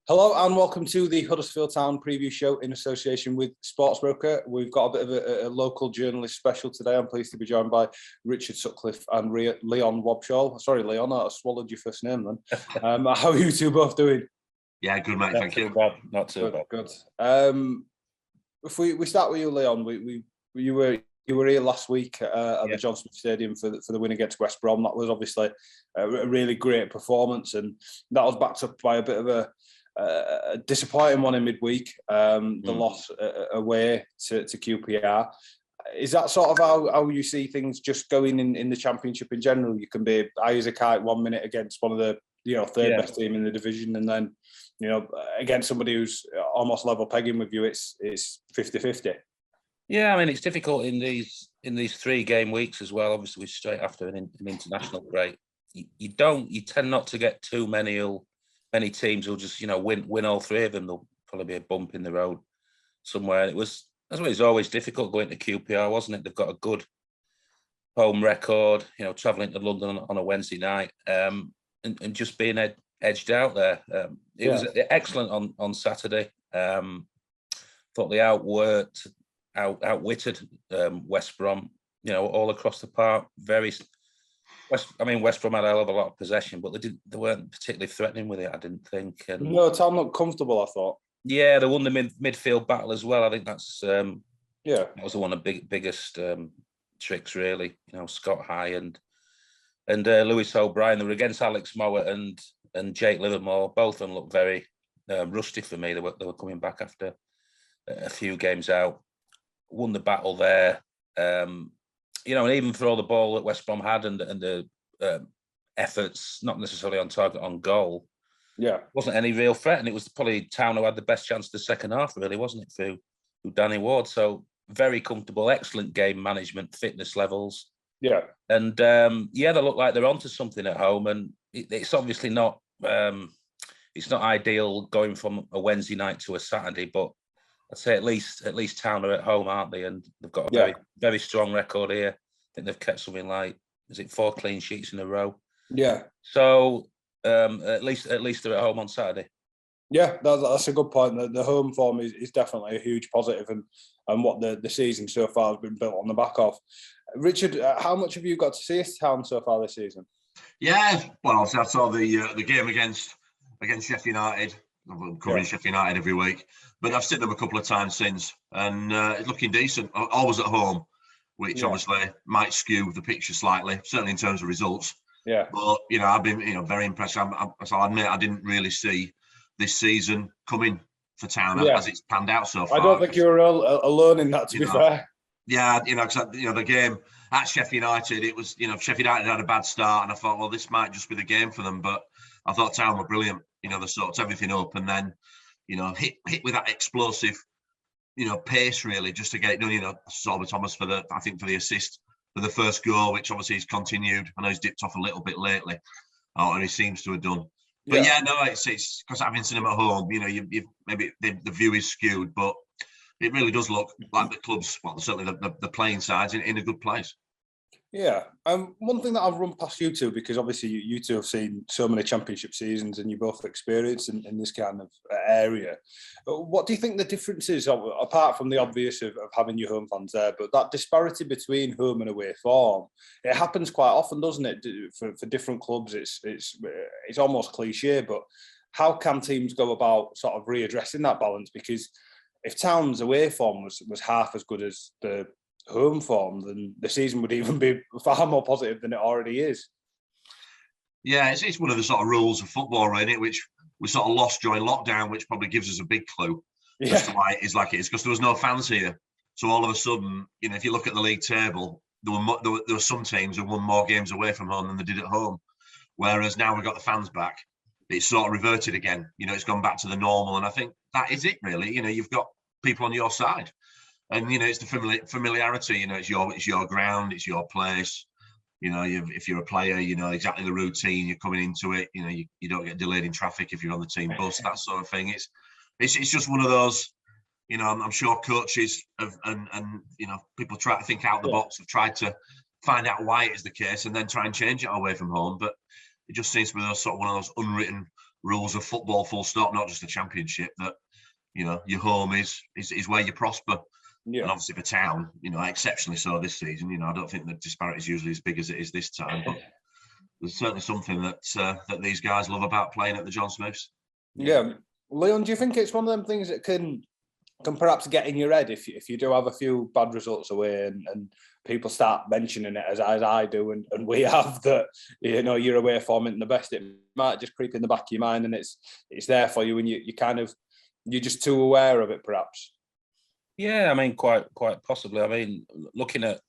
Hello and welcome to the Huddersfield Town preview show in association with Sportsbroker. We've got a bit of a local journalist special today. I'm pleased to be joined by Richard Sutcliffe and Leon Wobschall. Sorry, Leon, I swallowed your first name then. How are you two both doing? Yeah, good, mate. Thank you. Not too bad. Good. If we start with you, Leon, you were here last week at the Johnson Stadium for the win against West Brom. That was obviously a really great performance, and that was backed up by a bit of a disappointing one in midweek, the loss away to QPR. Is that sort of how you see things just going in the Championship in general? You can be high as a kite 1 minute against one of the third best team in the division, and then against somebody who's almost level pegging with you, it's 50-50. Yeah, I mean, it's difficult in these 3 game weeks as well. Obviously, straight after an international break, you tend not to get too many teams who'll just win all 3 of them. There'll probably be a bump in the road somewhere. It's always difficult going to QPR, wasn't it? They've got a good home record, travelling to London on a Wednesday night, and just being edged out there. It was excellent on Saturday. Thought they outwitted West Brom, all across the park. West Brom had a hell of a lot of possession, but they weren't particularly threatening with it, I didn't think. And no, Tom looked comfortable, I thought. Yeah, they won the midfield battle as well. I think that's that was one of the biggest tricks, really. Scott High and Lewis O'Brien. They were against Alex Mowat and Jake Livermore. Both of them looked very rusty for me. They were coming back after a few games out. Won the battle there. And even for all the ball that West Brom had and the efforts, not necessarily on target on goal, wasn't any real threat. And it was probably Town who had the best chance of the second half, really, wasn't it, through Danny Ward? So very comfortable, excellent game management, fitness levels. Yeah. And they look like they're onto something at home. And it's obviously not it's not ideal going from a Wednesday night to a Saturday, but I'd say at least Town are at home, aren't they? And they've got a very, very strong record here. I think they've kept something like, is it 4 clean sheets in a row? Yeah. So at least they're at home on Saturday. Yeah, that's a good point. The home form is definitely a huge positive, and what the season so far has been built on the back of. Richard, how much have you got to see Town so far this season? Yeah, well, I saw the game against Sheffield United. I'm covering Sheffield United every week, but I've seen them a couple of times since, and it's looking decent. Always at home, which obviously might skew the picture slightly, certainly in terms of results. Yeah. But I've been very impressed. I'll admit I didn't really see this season coming for Town as it's panned out so far. I don't think you were alone in that, to be fair. Yeah, because the game at Sheffield United, it was Sheffield United had a bad start, and I thought, well, this might just be the game for them. But I thought Town were brilliant. They sorted everything up, and then hit with that explosive pace, really, just to get it done. Sorba Thomas for the assist for the first goal, which obviously he's continued. I know he's dipped off a little bit lately, and he seems to have done. But it's because having seen him at home, you maybe the view is skewed, but it really does look like the club's, well, certainly the playing side's in a good place. Yeah. One thing that I've run past you two, because obviously you two have seen so many Championship seasons and you both experienced in this kind of area. What do you think the difference is, apart from the obvious of having your home fans there, but that disparity between home and away form? It happens quite often, doesn't it? For different clubs, it's almost cliche, but how can teams go about sort of readdressing that balance? Because if Town's away form was half as good as the home form, then the season would even be far more positive than it already is. Yeah, it's one of the sort of rules of football, really, which we sort of lost during lockdown, which probably gives us a big clue as to why it is like it is, because there was no fans here. So all of a sudden, if you look at the league table, there were some teams who won more games away from home than they did at home. Whereas now we've got the fans back, it's sort of reverted again. It's gone back to the normal, and I think that is it, really. You've got people on your side. And it's the familiarity. It's your ground, it's your place. If you're a player, exactly the routine. You're coming into it. You don't get delayed in traffic if you're on the team bus. That sort of thing. It's just one of those. I'm sure coaches and people try to think out the box, have tried to find out why it is the case and then try and change it away from home. But it just seems to be one of those unwritten rules of football, full stop, not just the Championship, that, you know, your home is where you prosper. Yeah. And obviously for Town, you know, exceptionally so this season, you know, I don't think the disparity is usually as big as it is this time, but there's certainly something that that these guys love about playing at the John Smiths. Yeah. Leon, do you think it's one of them things that can perhaps get in your head if you do have a few bad results away and people start mentioning it as I do and we have, that, you know, you're away from it and the best, it might just creep in the back of your mind and it's there for you and you're just too aware of it perhaps? Yeah, I mean, quite possibly. I mean, looking at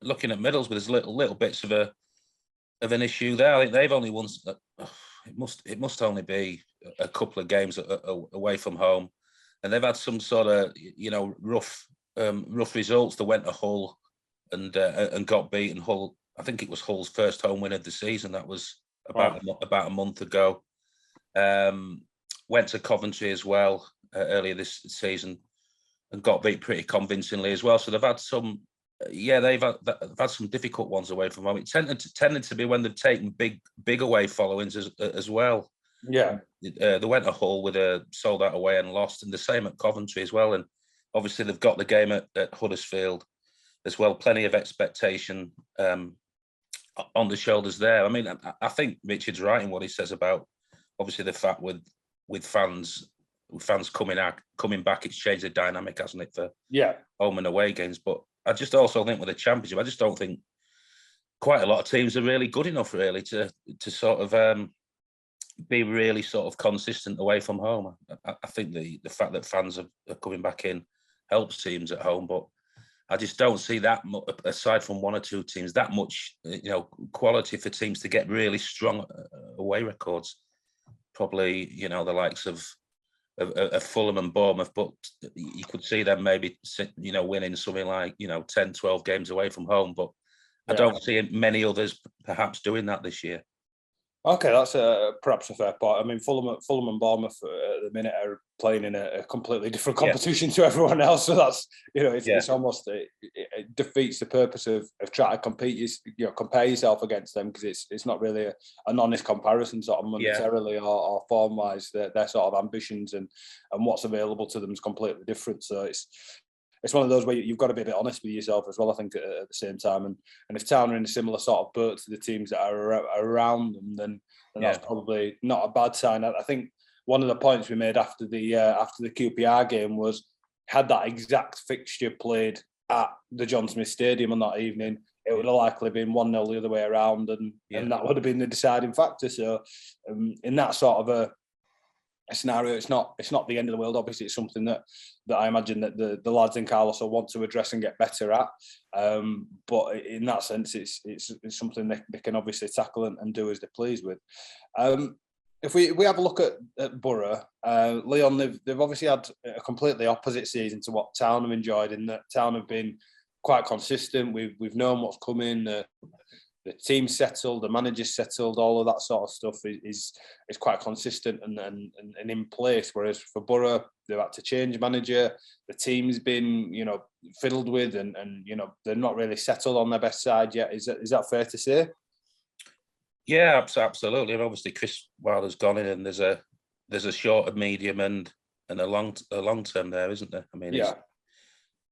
Middlesbrough, there's little bits of an issue there. I think they've only won. It must only be a couple of games away from home, and they've had some sort of, you know, rough results. They went to Hull and got beaten. Hull, I think it was Hull's first home win of the season. That was about a month ago. Went to Coventry as well earlier this season and got beat pretty convincingly as well. So they've had some. Yeah, they've had some difficult ones away from home. It tended to be when they've taken big away followings as well. Yeah, they went to Hull with a sold out away and lost, and the same at Coventry as well. And obviously they've got the game at Huddersfield as well. Plenty of expectation on the shoulders there. I mean, I think Richard's right in what he says about obviously the fact with fans coming back, it's changed the dynamic, hasn't it, for home and away games. But I just also think with the Championship, I just don't think quite a lot of teams are really good enough really to sort of be really sort of consistent away from home. I think the fact that fans are coming back in helps teams at home, but I just don't see that much, aside from one or two teams, that much, you know, quality for teams to get really strong away records. Probably, you know, the likes of Fulham and Bournemouth, but you could see them maybe, you know, winning something like, you know, 10, 12 games away from home. But I don't see many others perhaps doing that this year. Okay, that's perhaps a fair point. I mean, Fulham and Bournemouth at the minute are playing in a completely different competition to everyone else. So that's, you know, it's almost it defeats the purpose of trying to compete. Compare yourself against them, because it's not really an honest comparison, sort of monetarily or form wise. Their sort of ambitions and what's available to them is completely different. So it's one of those where you've got to be a bit honest with yourself as well, I think, at the same time. And if Town are in a similar sort of boat to the teams that are around them, then that's probably not a bad sign. I think one of the points we made after the QPR game was, had that exact fixture played at the John Smith Stadium on that evening, it would have likely been 1-0 the other way around, and that would have been the deciding factor. So in that sort of a scenario, it's not the end of the world. Obviously, it's something that I imagine that the lads in Carlos will want to address and get better at. But in that sense, it's something they can obviously tackle and do as they please with. If we have a look at Borough, Leon, they've obviously had a completely opposite season to what Town have enjoyed, in that Town have been quite consistent. We've known what's coming. The team's settled, the manager's settled, all of that sort of stuff is quite consistent and in place. Whereas for Borough, they've had to change manager. The team's been, you know, fiddled with, and you know, they're not really settled on their best side yet. Is that fair to say? Yeah, absolutely. And obviously, Chris Wilder's gone in, and there's a short, a medium, and a long term there, isn't there? I mean,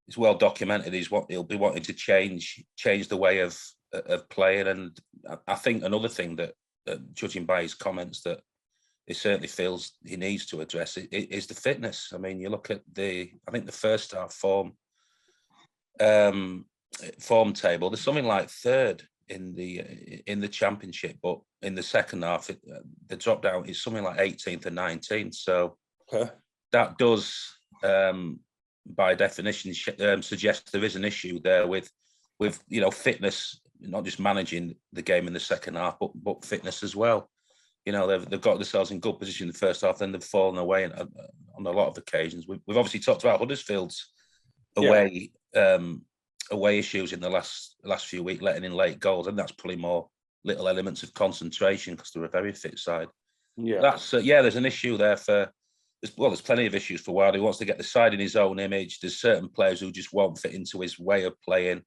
it's well documented. He'll be wanting to change the way of playing, and I think another thing that judging by his comments, that he certainly feels he needs to address is the fitness. I mean, you look at I think the first half form table, there's something like third in the Championship, but in the second half the drop down is something like 18th and 19th. So that does by definition suggest there is an issue there with you know, fitness, not just managing the game in the second half, but fitness as well. You know, they've got themselves in good position in the first half, then they've fallen away on a lot of occasions. We've obviously talked about Huddersfield's away issues in the last few weeks, letting in late goals, and that's probably more little elements of concentration because they're a very fit side. Yeah, that's there's an issue there there's plenty of issues for Wilder. He wants to get the side in his own image. There's certain players who just won't fit into his way of playing.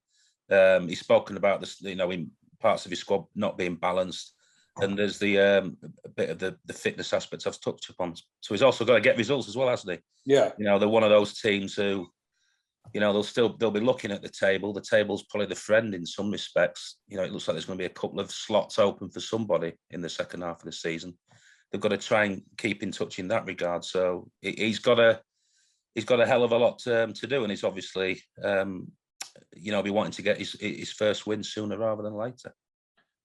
He's spoken about this, you know, in parts of his squad not being balanced. and there's the a bit of the fitness aspects I've touched upon. So he's also got to get results as well, hasn't he? Yeah. You know, they're one of those teams who, you know, they'll be looking at the table. The table's probably the friend in some respects. You know, it looks like there's going to be a couple of slots open for somebody in the second half of the season. They've got to try and keep in touch in that regard. So he's got a hell of a lot to do, and he's obviously, you know, be wanting to get his first win sooner rather than later.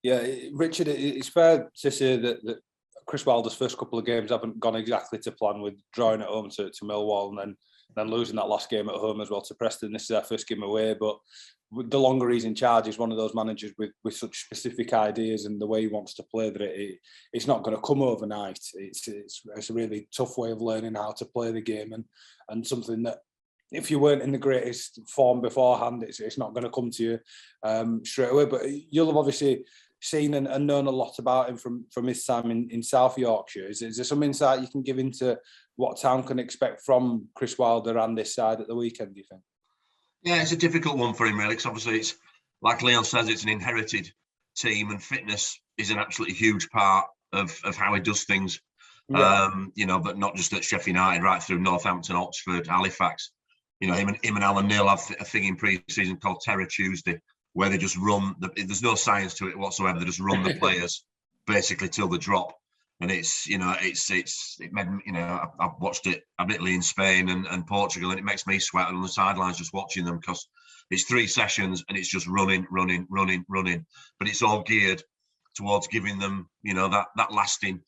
Yeah, Richard, it's fair to say that Chris Wilder's first couple of games haven't gone exactly to plan, with drawing at home to Millwall and then losing that last game at home as well to Preston. This is their first game away, but the longer he's in charge, he's one of those managers with such specific ideas and the way he wants to play that it's not going to come overnight. It's a really tough way of learning how to play the game, and something that, if you weren't in the greatest form beforehand, it's not going to come to you straight away. But you'll have obviously seen and known a lot about him from his time in South Yorkshire. Is there some insight you can give into what town can expect from Chris Wilder and this side at the weekend, do you think? Yeah, it's a difficult one for him, really, because obviously it's, like Leon says, it's an inherited team, and fitness is an absolutely huge part of how he does things. Yeah. You know, but not just at Sheffield United, right through Northampton, Oxford, Halifax. You know, him and Alan Neil have a thing in pre-season called Terror Tuesday, where they just run. There's no science to it whatsoever. They just run the players basically till they drop. And it's, you know, it made, you know, I've watched it admittedly in Spain and Portugal, and it makes me sweat on the sidelines just watching them, because it's 3 sessions and it's just running. But it's all geared towards giving them, you know, that lasting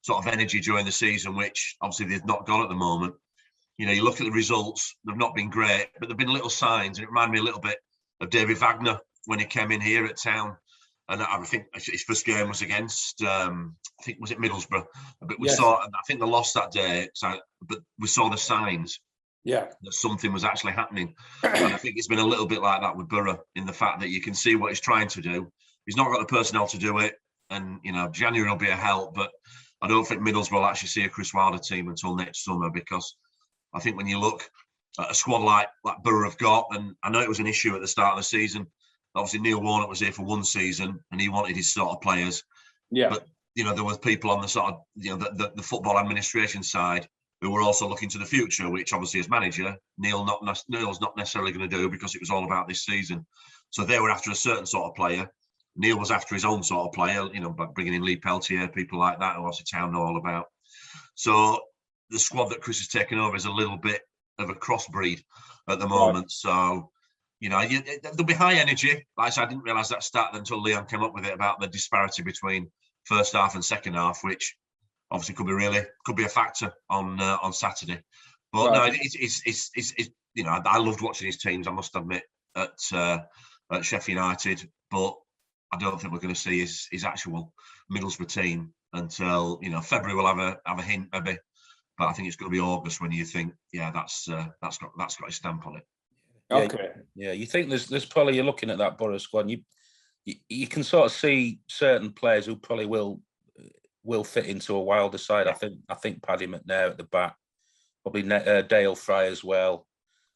sort of energy during the season, which obviously they've not got at the moment. You know, you look at the results, they've not been great, but there've been little signs. And it reminded me a little bit of David Wagner when he came in here at Town. And I think his first game was against, I think, was it Middlesbrough? But we saw, and I think they lost that day, but we saw the signs that something was actually happening. And I think it's been a little bit like that with Borough, in the fact that you can see what he's trying to do. He's not got the personnel to do it. And, you know, January will be a help, but I don't think Middlesbrough will actually see a Chris Wilder team until next summer, because I think when you look at a squad like Borough have got, and I know it was an issue at the start of the season. Obviously, Neil Warnock was here for 1 season, and he wanted his sort of players. Yeah. But, you know, there were people on the sort of, you know, the football administration side who were also looking to the future, which obviously as manager, Neil's not necessarily going to do, because it was all about this season. So they were after a certain sort of player. Neil was after his own sort of player, you know, by bringing in Lee Peltier, people like that, who obviously Town know all about. So the squad that Chris has taken over is a little bit of a crossbreed at the moment. Right. So, you know, there'll be high energy. Like I said, I didn't realise that stat until Leon came up with it about the disparity between first half and second half, which obviously could be a factor on Saturday. But right. No, it's you know, I loved watching his teams, I must admit, at Sheffield United, but I don't think we're going to see his actual Middlesbrough team until, you know, February. We'll have a hint maybe, but I think it's going to be August when you think, yeah, that's got a stamp on it. Okay. Yeah, you think there's probably, you're looking at that Borough squad, and you can sort of see certain players who probably will fit into a Wilder side. Yeah. I think Paddy McNair at the back, probably Dale Fry as well.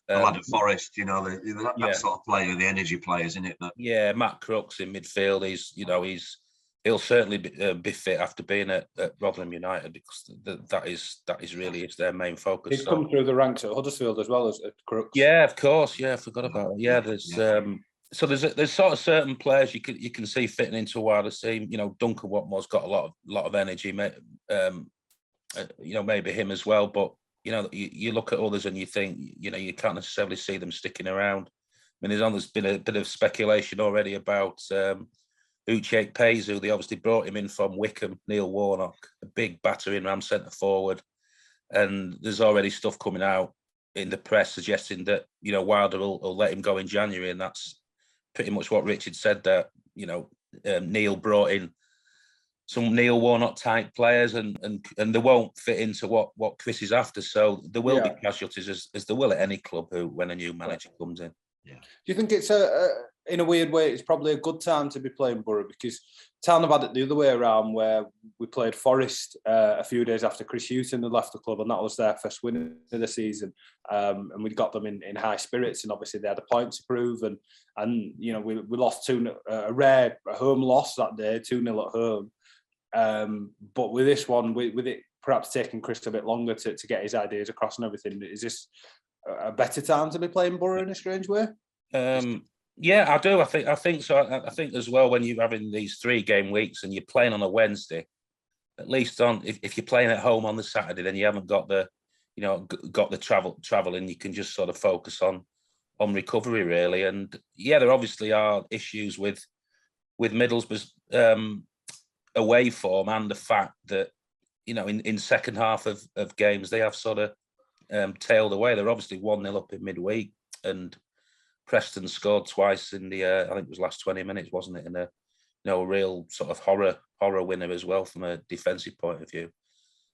A lad at Forest, you know, that sort of player, the energy players, isn't it? Yeah, Matt Crooks in midfield. He'll certainly be fit after being at Rotherham United, because that is really their main focus. He's come through the ranks at Huddersfield as well as at Crooks. Yeah, of course. Yeah, I forgot about it. Yeah, there's sort of certain players you can see fitting into a Wilder team. You know, Duncan Watmore's got a lot of energy. You know, maybe him as well, but. You know, you look at others and you think, you know, you can't necessarily see them sticking around. I mean, there's been a bit of speculation already about Uche Pezu. They obviously brought him in from Wickham, Neil Warnock, a big battering ram centre forward. And there's already stuff coming out in the press suggesting that, you know, Wilder will let him go in January. And that's pretty much what Richard said, that, you know, Neil brought in some Neil Warnock type players, and they won't fit into what Chris is after. So there will be casualties, as there will at any club when a new manager comes in. Yeah. Do you think it's in a weird way, it's probably a good time to be playing Borough, because Town have had it the other way around, where we played Forest a few days after Chris Hughton had left the club, and that was their first win of the season. And we got them in high spirits, and obviously they had a point to prove. And you know, we lost a rare home loss that day, 2-0 at home. But with this one, with it perhaps taking Chris a bit longer to get his ideas across and everything, is this a better time to be playing Borough in a strange way? Yeah, I do. I think so. I think as well, when you're having these 3-game weeks and you're playing on a Wednesday, at least if you're playing at home on the Saturday, then you haven't got the travel, and you can just sort of focus on recovery really. And yeah, there obviously are issues with Middlesbrough's away form, and the fact that in second half of games they have sort of tailed away. They're obviously 1-0 up in midweek, and Preston scored twice in the I think it was last 20 minutes, wasn't it? In a real sort of horror winner as well from a defensive point of view.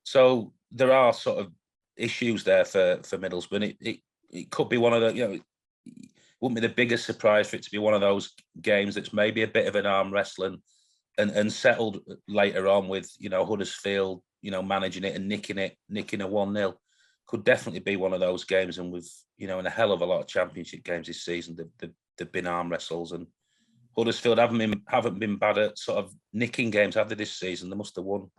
So there are sort of issues there for Middlesbrough. It could be one of the, it wouldn't be the biggest surprise for it to be one of those games that's maybe a bit of an arm wrestling and settled later on with, Huddersfield, managing it and nicking a 1-0. Could definitely be one of those games. And with, in a hell of a lot of championship games this season, they've been arm wrestles, and Huddersfield haven't been bad at sort of nicking games, have they, this season? They must have won.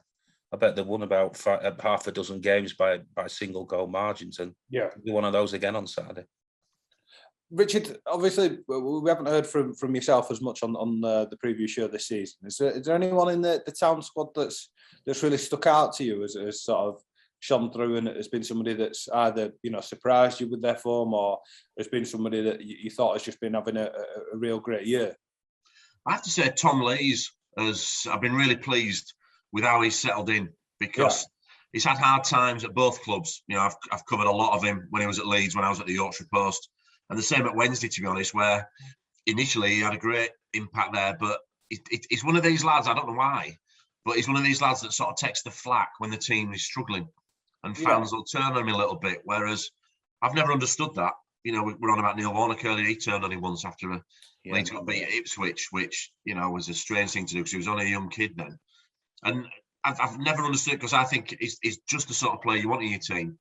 I bet they won about half a dozen games by single goal margins, and it'll be one of those again on Saturday. Richard, obviously, we haven't heard from yourself as much on the preview show this season. Is there anyone in the town squad that's really stuck out to you as sort of shone through, and has been somebody that's either surprised you with their form, or has been somebody that you thought has just been having a real great year? I have to say Tom Lees I've been really pleased with how he's settled in, because he's had hard times at both clubs. I've covered a lot of him when he was at Leeds, when I was at the Yorkshire Post, and the same at Wednesday, to be honest, where initially he had a great impact there, but he's one of these lads, I don't know why, but he's one of these lads that sort of takes the flak when the team is struggling, and fans will turn on him a little bit, whereas I've never understood that. We're on about Neil Warnock earlier. He turned on him once after Leeds got beat at Ipswich, which, was a strange thing to do because he was only a young kid then. And I've never understood, because I think he's just the sort of player you want in your team.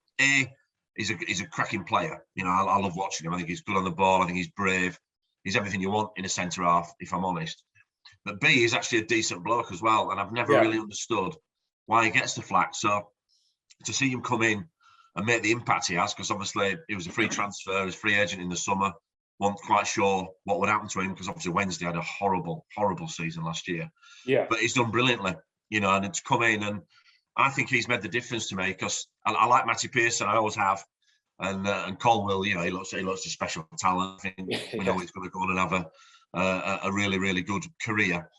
He's a cracking player. I love watching him. I think he's good on the ball. I think he's brave. He's everything you want in a centre half, if I'm honest. But B, he's actually a decent bloke as well. And I've never really understood why he gets the flack. So to see him come in and make the impact he has, because obviously he was a free transfer, he was free agent in the summer. Wasn't quite sure what would happen to him, because obviously Wednesday had a horrible season last year. Yeah. But he's done brilliantly, and it's come in, and I think he's made the difference to me, because I like Matty Pearson, I always have, and Colwell, he looks a special talent. I think we know he's going to go on and have a really, really good career.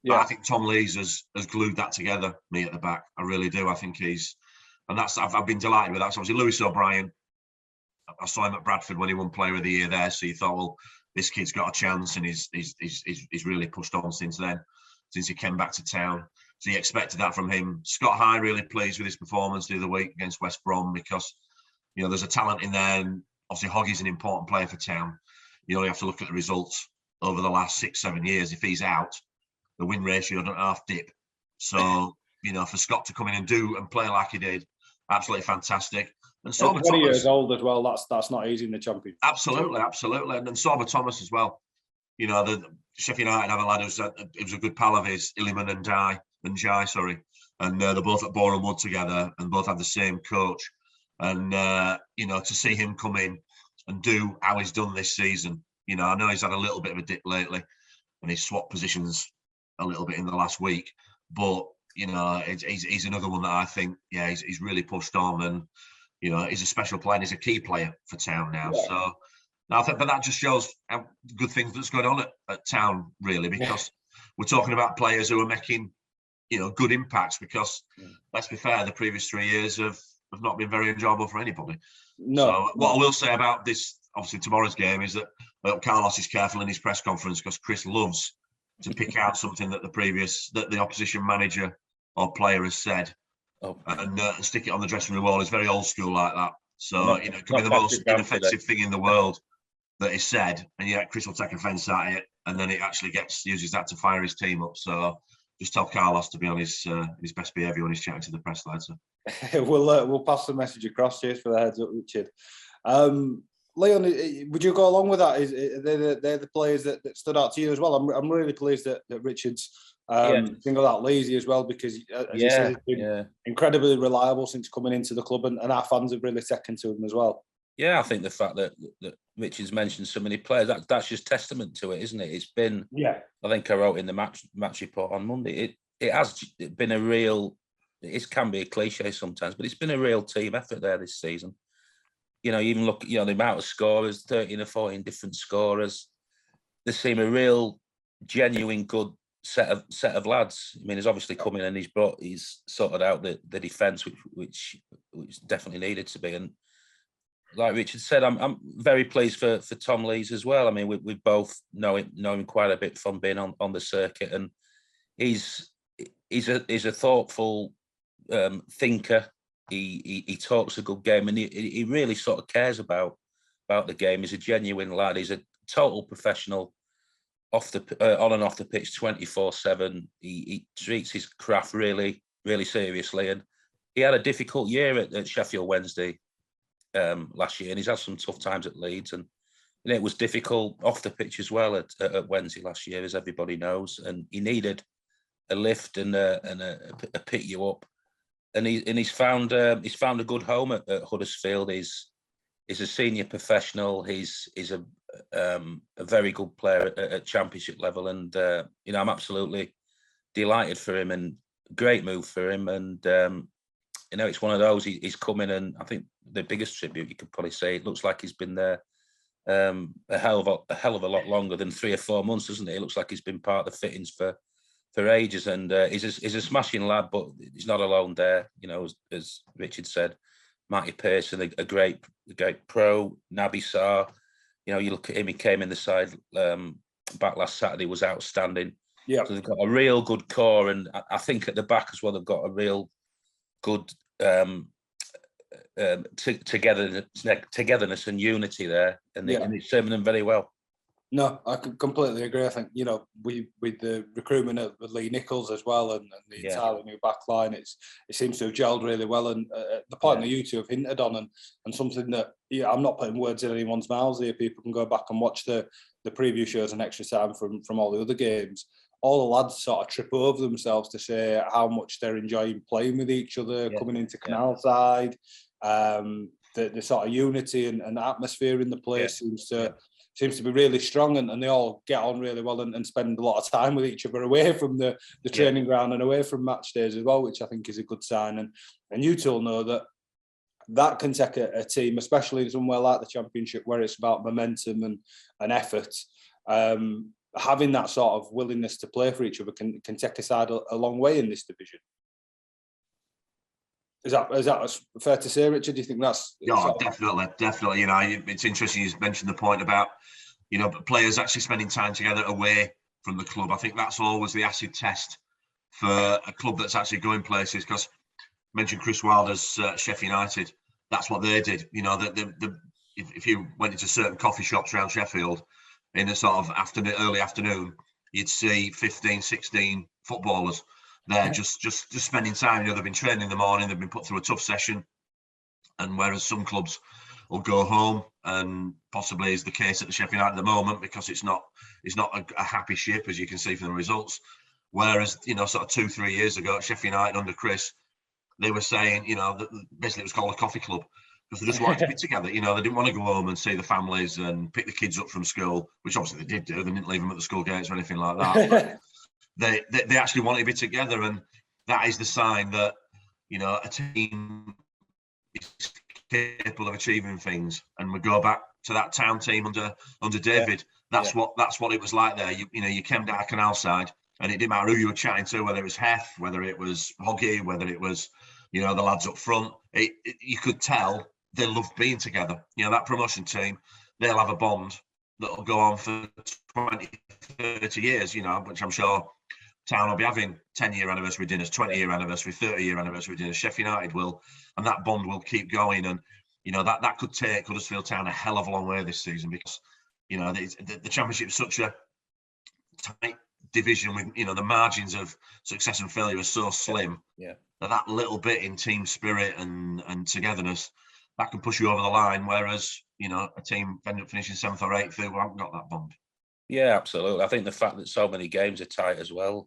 Yeah. But I think Tom Lees has glued that together, me at the back. I really do. I think I've been delighted with that. So obviously Lewis O'Brien, I saw him at Bradford when he won Player of the Year there. So you thought, well, this kid's got a chance, and he's really pushed on since then, since he came back to town. So you expected that from him. Scott High, really pleased with his performance the other week against West Brom, because there's a talent in there, and obviously Hoggy's an important player for town. You only have to look at the results over the last 6-7 years. If he's out, the win ratio doesn't half dip. So for Scott to come in and play like he did, absolutely fantastic. And Sorba 20 years old as well. That's not easy in the Championship. Absolutely. And then Sorba Thomas as well. The Sheffield United have a lad it was a good pal of his, Illiman and Jai, sorry. And they're both at Boreham Wood together, and both have the same coach. And to see him come in and do how he's done this season, I know he's had a little bit of a dip lately, and he's swapped positions a little bit in the last week, but he's another one that I think, he's really pushed on, and he's a special player. And he's a key player for town now. Yeah. So I think, but that just shows how good things that's going on at town, really, because we're talking about players who are making good impacts. Because let's be fair, the previous 3 years have not been very enjoyable for anybody. No. So what I will say about this, obviously tomorrow's game, is that Carlos is careful in his press conference, because Chris loves to pick out something that the opposition manager or player has said, and stick it on the dressing room wall. It's very old school like that. So it could be the most inoffensive thing in the world that is said, and yet Chris will take offence at it, and then it actually uses that to fire his team up. So just tell Carlos to be on his best behaviour when he's chatting to the press, lads. We'll pass the message across. Cheers for the heads up, Richard. Leon, would you go along with that? They're the players that stood out to you as well? I'm really pleased that Richard's Single out Lazy as well, because as you said, he's been incredibly reliable since coming into the club, and our fans have really taken to him as well. Yeah, I think the fact that Richard's mentioned so many players, that's just testament to it, isn't it? It's been, I think I wrote in the match report on Monday, it has been a real, it can be a cliche sometimes, but it's been a real team effort there this season. You know, even look, the amount of scorers, 13 or 14 different scorers. They seem a real, genuine, good set of lads. I mean, he's obviously come in and he's sorted out the defence, which definitely needed to be. And like Richard said, I'm very pleased for Tom Lees as well. I mean, we both know him quite a bit from being on the circuit, and he's a thoughtful thinker. He talks a good game, and he really sort of cares about the game. He's a genuine lad. He's a total professional on and off the pitch, 24/7. He treats his craft really, really seriously, and he had a difficult year at Sheffield Wednesday last year, and he's had some tough times at Leeds, and it was difficult off the pitch as well at Wednesday last year, as everybody knows, and he needed a lift and a pick you up. And he's found a good home at Huddersfield. He's a senior professional. He's a very good player at championship level, and I'm absolutely delighted for him, and great move for him. And it's one of those. He's come in, and I think the biggest tribute you could probably say, it looks like he's been there a hell of a lot longer than 3 or 4 months, doesn't it? It looks like he's been part of the fittings for ages, and he's a smashing lad, but he's not alone there. As Richard said, Marty Pearson, a great pro. Naby Sarr, you look at him, he came in the side back last Saturday, was outstanding. Yeah, so they've got a real good core, and I think at the back as well, they've got a real good togetherness and unity there, and it's serving them very well. No, I completely agree. I think, with the recruitment of Lee Nichols as well, and the entirely new back line, it seems to have gelled really well. And the point that you two have hinted on, and something that, I'm not putting words in anyone's mouths here. People can go back and watch the preview shows and extra time from all the other games. All the lads sort of trip over themselves to say how much they're enjoying playing with each other, coming into Canal Side. The sort of unity and atmosphere in the place seems to be really strong, and they all get on really well and spend a lot of time with each other away from the training ground and away from match days as well, which I think is a good sign. And you two will know that can take a team, especially somewhere like the Championship, where it's about momentum and effort. Having that sort of willingness to play for each other can take a side a long way in this division. Is that fair to say, Richard? Do you think that's... Yeah, definitely. It's interesting you mentioned the point about, players actually spending time together away from the club. I think that's always the acid test for a club that's actually going places, because I mentioned Chris Wilder's Sheffield United. That's what they did. If you went into certain coffee shops around Sheffield in a sort of early afternoon, you'd see 15, 16 footballers. They're just spending time. They've been training in the morning. They've been put through a tough session, and whereas some clubs will go home, and possibly is the case at the Sheffield United at the moment, because it's not a happy ship, as you can see from the results. Whereas sort of 2-3 years ago at Sheffield United under Chris, they were saying that basically it was called a coffee club, because they just wanted to be together. They didn't want to go home and see the families and pick the kids up from school, which obviously they did do. They didn't leave them at the school gates or anything like that. But they actually want to be together, and that is the sign that a team is capable of achieving things. And we go back to that town team under David. That's what it was like there. You came down Canal Side, and it didn't matter who you were chatting to, whether it was Heth, whether it was Hoggy, whether it was the lads up front. You could tell they loved being together. That promotion team, they'll have a bond that'll go on for 20, 30 years. Which I'm sure Town will be having 10-year anniversary dinners, 20-year anniversary, 30-year anniversary dinners. Sheffield United will, and that bond will keep going. And that could take Huddersfield Town a hell of a long way this season, because the Championship is such a tight division with the margins of success and failure are so slim. That little bit in team spirit and togetherness, that can push you over the line. Whereas a team end up finishing 7th or 8th who haven't got that bond. Yeah, absolutely. I think the fact that so many games are tight as well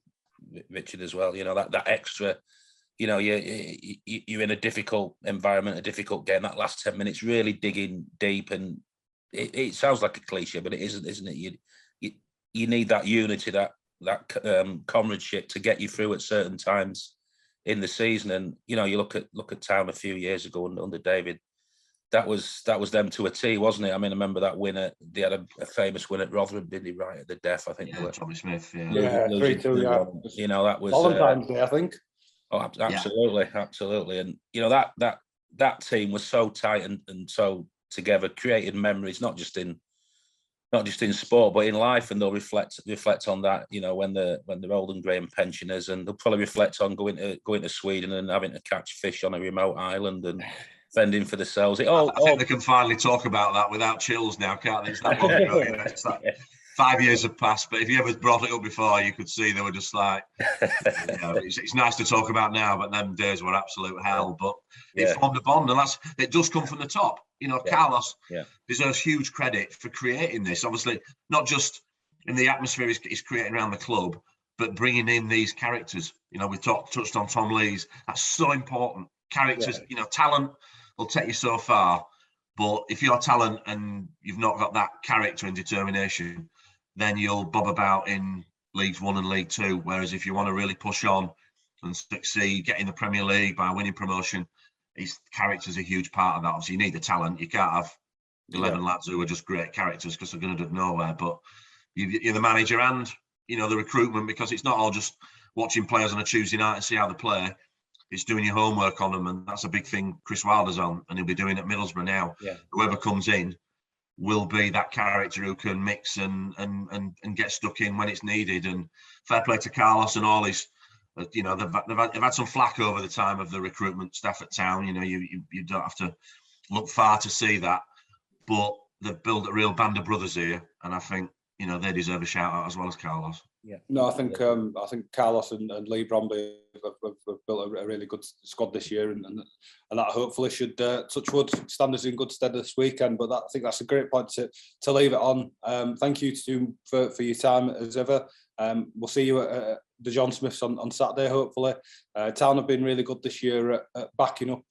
Richard, as well. You know, that extra. You know, you're in a difficult environment, a difficult game. That last 10 minutes, really digging deep, and it sounds like a cliche, but it isn't it? You need that unity, that comradeship to get you through at certain times in the season. And you know, you look at Town a few years ago under David. That was them to a T, wasn't it? I mean, I remember that winner. They had a famous win at Rotherham, didn't he? Right at the death, I think. Yeah, Tommy Smith. Yeah, 3-2. Yeah, you know, that was Valentine's Day, I think. Oh, absolutely. And you know, that team was so tight and so together, created memories, not just in sport, but in life. And they'll reflect on that, you know, when they're old and grey and pensioners, and they'll probably reflect on going to Sweden and having to catch fish on a remote island and fending for themselves. I think they can finally talk about that without chills now, can't they? It's that long ago, you know, it's like 5 years have passed, but if you ever brought it up before, you could see they were just like, you know, it's nice to talk about now, but them days were absolute hell. But it formed a bond, and it does come from the top. You know, Carlos deserves huge credit for creating this. Obviously, not just in the atmosphere he's creating around the club, but bringing in these characters. You know, we touched on Tom Lees. That's so important. Characters, you know, talent will take you so far, but if you're talent and you've not got that character and determination, then you'll bob about in Leagues 1 and League 2. Whereas if you want to really push on and succeed, get in the Premier League by winning promotion, his character's a huge part of that. Obviously, you need the talent. You can't have 11 lads who are just great characters because they're going to do nowhere. But you're the manager and, you know, the recruitment, because it's not all just watching players on a Tuesday night and see how they play. It's doing your homework on them, and that's a big thing Chris Wilder's on, and he'll be doing at Middlesbrough now. Yeah. Whoever comes in will be that character who can mix and get stuck in when it's needed. And fair play to Carlos and all his, you know, they've had some flack over the time of the recruitment staff at Town. You know, you don't have to look far to see that, but they've built a real band of brothers here, and I think, you know, they deserve a shout out as well as Carlos. Yeah. No, I think Carlos and Lee Bromby have built a really good squad this year, and that hopefully should touch wood stand us in good stead this weekend. But I think that's a great point to leave it on. Thank you for your time as ever. We'll see you at the John Smiths on Saturday, hopefully. Town have been really good this year at backing up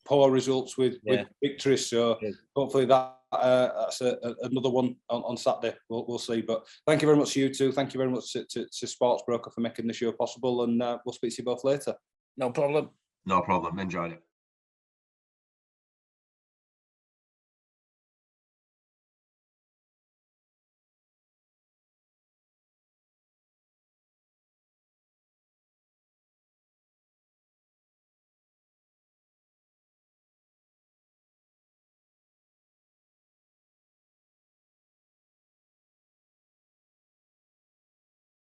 poor results with victories, so hopefully that's another one on Saturday. We'll see. But thank you very much to you two. Thank you very much to Sportsbroker for making the show possible, and we'll speak to you both later. No problem. No problem. Enjoyed it.